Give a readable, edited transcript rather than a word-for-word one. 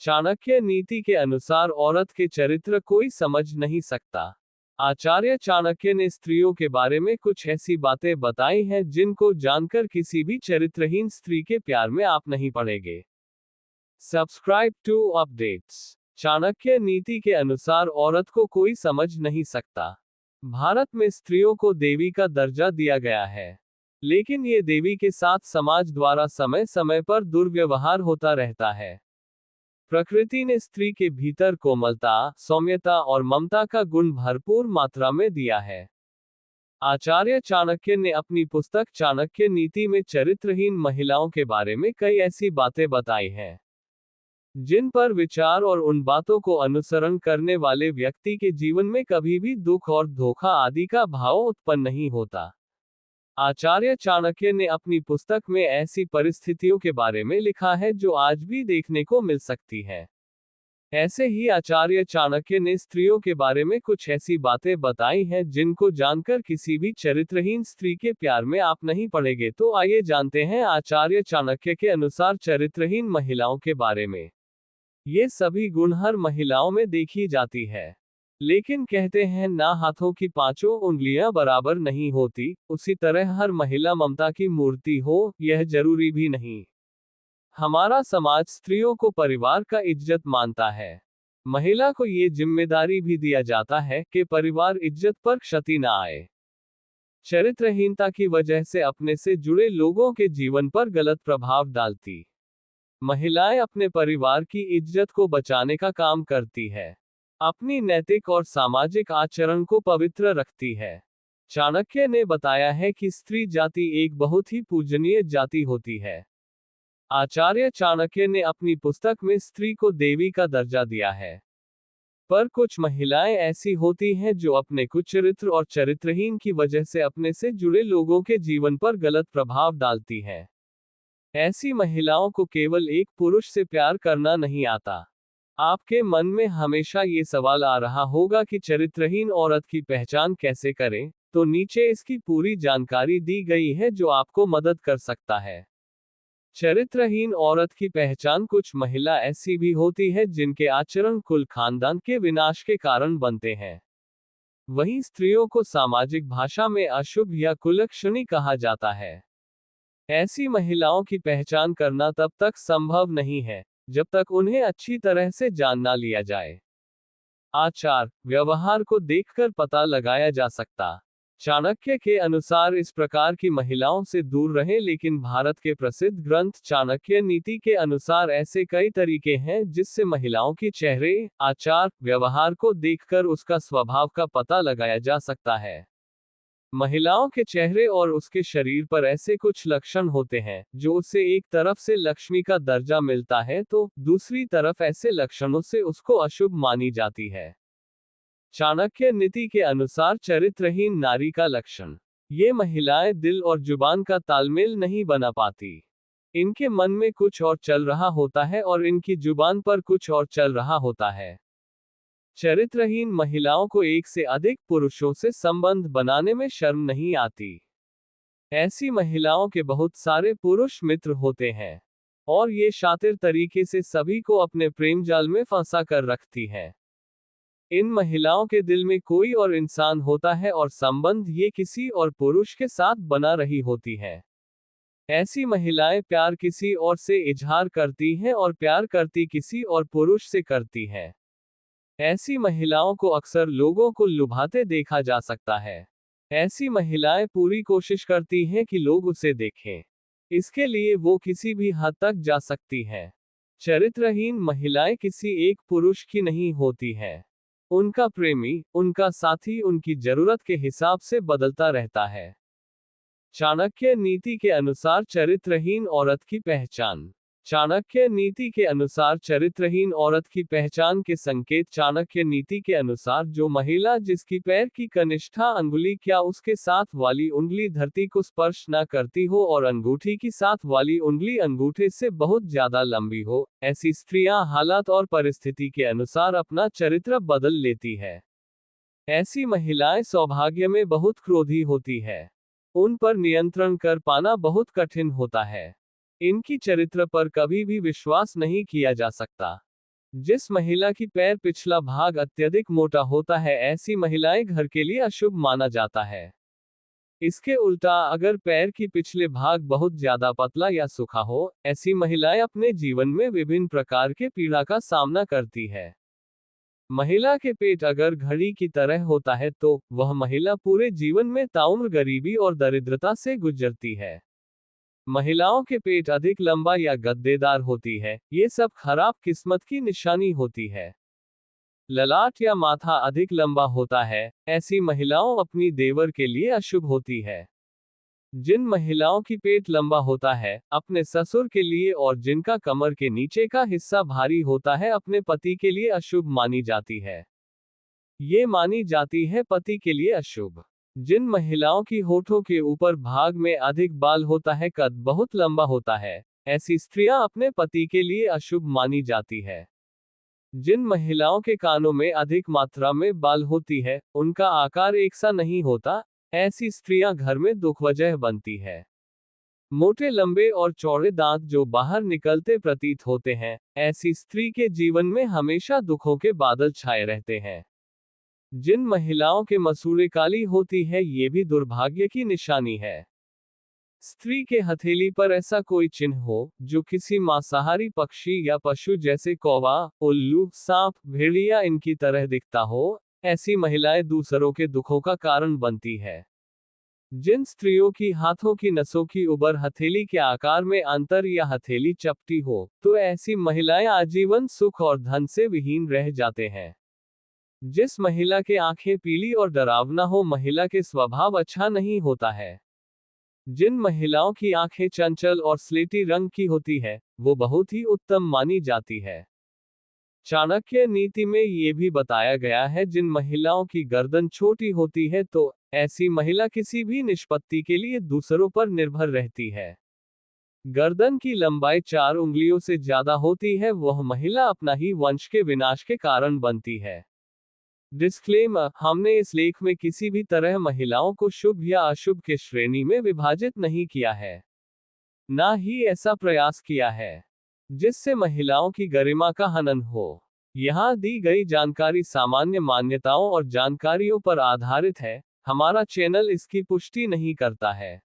चाणक्य नीति के अनुसार औरत के चरित्र कोई समझ नहीं सकता। आचार्य चाणक्य ने स्त्रियों के बारे में कुछ ऐसी बातें बताई हैं जिनको जानकर किसी भी चरित्रहीन स्त्री के प्यार में आप नहीं पड़ेंगे। Subscribe to updates. चाणक्य नीति के अनुसार औरत को कोई समझ नहीं सकता। भारत में स्त्रियों को देवी का दर्जा दिया गया है, लेकिन ये देवी के साथ समाज द्वारा समय समय पर दुर्व्यवहार होता रहता है। प्रकृति ने स्त्री के भीतर कोमलता, सौम्यता और ममता का गुण भरपूर मात्रा में दिया है। आचार्य चाणक्य ने अपनी पुस्तक चाणक्य नीति में चरित्रहीन महिलाओं के बारे में कई ऐसी बातें बताई हैं जिन पर विचार और उन बातों को अनुसरण करने वाले व्यक्ति के जीवन में कभी भी दुख और धोखा आदि का भाव उत्पन्न नहीं होता। आचार्य चाणक्य ने अपनी पुस्तक में ऐसी परिस्थितियों के बारे में लिखा है जो आज भी देखने को मिल सकती है। ऐसे ही आचार्य चाणक्य ने स्त्रियों के बारे में कुछ ऐसी बातें बताई हैं जिनको जानकर किसी भी चरित्रहीन स्त्री के प्यार में आप नहीं पड़ेंगे। तो आइए जानते हैं आचार्य चाणक्य के अनुसार चरित्रहीन महिलाओं के बारे में। ये सभी गुण हर महिलाओं में देखी जाती है, लेकिन कहते हैं ना हाथों की पांचों उंगलियां बराबर नहीं होती, उसी तरह हर महिला ममता की मूर्ति हो, यह जरूरी भी नहीं। हमारा समाज स्त्रियों को परिवार का इज्जत मानता है। महिला को ये जिम्मेदारी भी दिया जाता है कि परिवार इज्जत पर क्षति न आए। चरित्रहीनता की वजह से अपने से जुड़े लोगों के जीवन पर गलत प्रभाव डालती। महिलाएं अपने परिवार की इज्जत को बचाने का काम करती है, अपनी नैतिक और सामाजिक आचरण को पवित्र रखती है। चाणक्य ने बताया है कि स्त्री जाति एक बहुत ही पूजनीय जाति होती है। आचार्य चाणक्य ने अपनी पुस्तक में स्त्री को देवी का दर्जा दिया है, पर कुछ महिलाएं ऐसी होती हैं जो अपने कुचरित्र और चरित्रहीन की वजह से अपने से जुड़े लोगों के जीवन पर गलत प्रभाव डालती हैं। ऐसी महिलाओं को केवल एक पुरुष से प्यार करना नहीं आता। आपके मन में हमेशा ये सवाल आ रहा होगा कि चरित्रहीन औरत की पहचान कैसे करें, तो नीचे इसकी पूरी जानकारी दी गई है जो आपको मदद कर सकता है। चरित्रहीन औरत की पहचान। कुछ महिला ऐसी भी होती है जिनके आचरण कुल खानदान के विनाश के कारण बनते हैं। वहीं स्त्रियों को सामाजिक भाषा में अशुभ या कुलक्षणी कहा जाता है। ऐसी महिलाओं की पहचान करना तब तक संभव नहीं है जब तक उन्हें अच्छी तरह से जान ना लिया जाए। आचार व्यवहार को देखकर पता लगाया जा सकता। चाणक्य के अनुसार इस प्रकार की महिलाओं से दूर रहें, लेकिन भारत के प्रसिद्ध ग्रंथ चाणक्य नीति के अनुसार ऐसे कई तरीके हैं जिससे महिलाओं के चेहरे, आचार, व्यवहार को देखकर उसका स्वभाव का पता लगाया जा सकता है। महिलाओं के चेहरे और उसके शरीर पर ऐसे कुछ लक्षण होते हैं जो उसे एक तरफ से लक्ष्मी का दर्जा मिलता है तो दूसरी तरफ ऐसे लक्षणों से उसको अशुभ मानी जाती है। चाणक्य नीति के अनुसार चरित्रहीन नारी का लक्षण। ये महिलाएं दिल और जुबान का तालमेल नहीं बना पाती। इनके मन में कुछ और चल रहा होता है और इनकी जुबान पर कुछ और चल रहा होता है। चरित्रहीन महिलाओं को एक से अधिक पुरुषों से संबंध बनाने में शर्म नहीं आती। ऐसी महिलाओं के बहुत सारे पुरुष मित्र होते हैं और ये शातिर तरीके से सभी को अपने प्रेम जाल में फंसा कर रखती है। इन महिलाओं के दिल में कोई और इंसान होता है और संबंध ये किसी और पुरुष के साथ बना रही होती है। ऐसी महिलाएं प्यार किसी और से इजहार करती हैं और प्यार करती किसी और पुरुष से करती हैं। ऐसी महिलाओं को अक्सर लोगों को लुभाते देखा जा सकता है। ऐसी महिलाएं पूरी कोशिश करती हैं कि लोग उसे देखें। इसके लिए वो किसी भी हद तक जा सकती हैं। चरित्रहीन महिलाएं किसी एक पुरुष की नहीं होती हैं। उनका प्रेमी, उनका साथी उनकी जरूरत के हिसाब से बदलता रहता है। चाणक्य नीति के अनुसार चरित्रहीन औरत की पहचान। चाणक्य नीति के अनुसार चरित्रहीन औरत की पहचान के संकेत। चाणक्य नीति के अनुसार जो महिला जिसकी पैर की कनिष्ठा अंगुली क्या उसके साथ वाली उंगली धरती को स्पर्श न करती हो और अंगूठी की साथ वाली उंगली अंगूठे से बहुत ज्यादा लंबी हो, ऐसी स्त्रियां हालात और परिस्थिति के अनुसार अपना चरित्र बदल लेती है। ऐसी महिलाएं सौभाग्य में बहुत क्रोधी होती है। उन पर नियंत्रण कर पाना बहुत कठिन होता है। इनकी चरित्र पर कभी भी विश्वास नहीं किया जा सकता। जिस महिला की पैर पिछला भाग अत्यधिक मोटा होता है, ऐसी महिलाएं घर के लिए अशुभ माना जाता है। इसके उल्टा, अगर पैर की पिछले भाग बहुत ज्यादा पतला या सूखा हो, ऐसी महिलाएं अपने जीवन में विभिन्न प्रकार के पीड़ा का सामना करती है। महिला के पेट अगर घड़ी की तरह होता है तो वह महिला पूरे जीवन में ताउम्र गरीबी और दरिद्रता से गुजरती है। महिलाओं के पेट अधिक लंबा या गद्देदार होती है, ये सब खराब किस्मत की निशानी होती है। ललाट या माथा अधिक लंबा होता है, ऐसी महिलाओं अपनी देवर के लिए अशुभ होती है। जिन महिलाओं की पेट लंबा होता है, अपने ससुर के लिए, और जिनका कमर के नीचे का हिस्सा भारी होता है, अपने पति के लिए अशुभ मानी जाती है। ये मानी जाती है पति के लिए अशुभ। जिन महिलाओं की होठों के ऊपर भाग में अधिक बाल होता है, कद बहुत लंबा होता है, ऐसी स्त्रियां अपने पति के लिए अशुभ मानी जाती है। जिन महिलाओं के कानों में अधिक मात्रा में बाल होती है, उनका आकार एक सा नहीं होता, ऐसी स्त्रियां घर में दुखवजह बनती है। मोटे लंबे और चौड़े दांत जो बाहर निकलते प्रतीत होते हैं, ऐसी स्त्री के जीवन में हमेशा दुखों के बादल छाए रहते हैं। जिन महिलाओं के मसूड़े काली होती है, ये भी दुर्भाग्य की निशानी है। स्त्री के हथेली पर ऐसा कोई चिन्ह हो, जो किसी मांसाहारी पक्षी या पशु जैसे कौवा, उल्लू, सांप, भेड़िया इनकी तरह दिखता हो, ऐसी महिलाएं दूसरों के दुखों का कारण बनती है। जिन स्त्रियों की हाथों की नसों की उबर हथेली के आकार में अंतर या हथेली चपटी हो, तो ऐसी महिलाएं आजीवन सुख और धन से विहीन रह जाते हैं। जिस महिला के आंखें पीली और डरावना हो, महिला के स्वभाव अच्छा नहीं होता है। जिन महिलाओं की आंखें चंचल और स्लेटी रंग की होती है, वो बहुत ही उत्तम मानी जाती है। चाणक्य नीति में ये भी बताया गया है, जिन महिलाओं की गर्दन छोटी होती है, तो ऐसी महिला किसी भी निष्पत्ति के लिए दूसरों पर निर्भर रहती है। गर्दन की लंबाई 4 उंगलियों से ज्यादा होती है, वह महिला अपना ही वंश के विनाश के कारण बनती है। डिस्क्लेमर: हमने इस लेख में किसी भी तरह महिलाओं को शुभ या अशुभ के श्रेणी में विभाजित नहीं किया है, ना ही ऐसा प्रयास किया है जिससे महिलाओं की गरिमा का हनन हो। यहाँ दी गई जानकारी सामान्य मान्यताओं और जानकारियों पर आधारित है, हमारा चैनल इसकी पुष्टि नहीं करता है।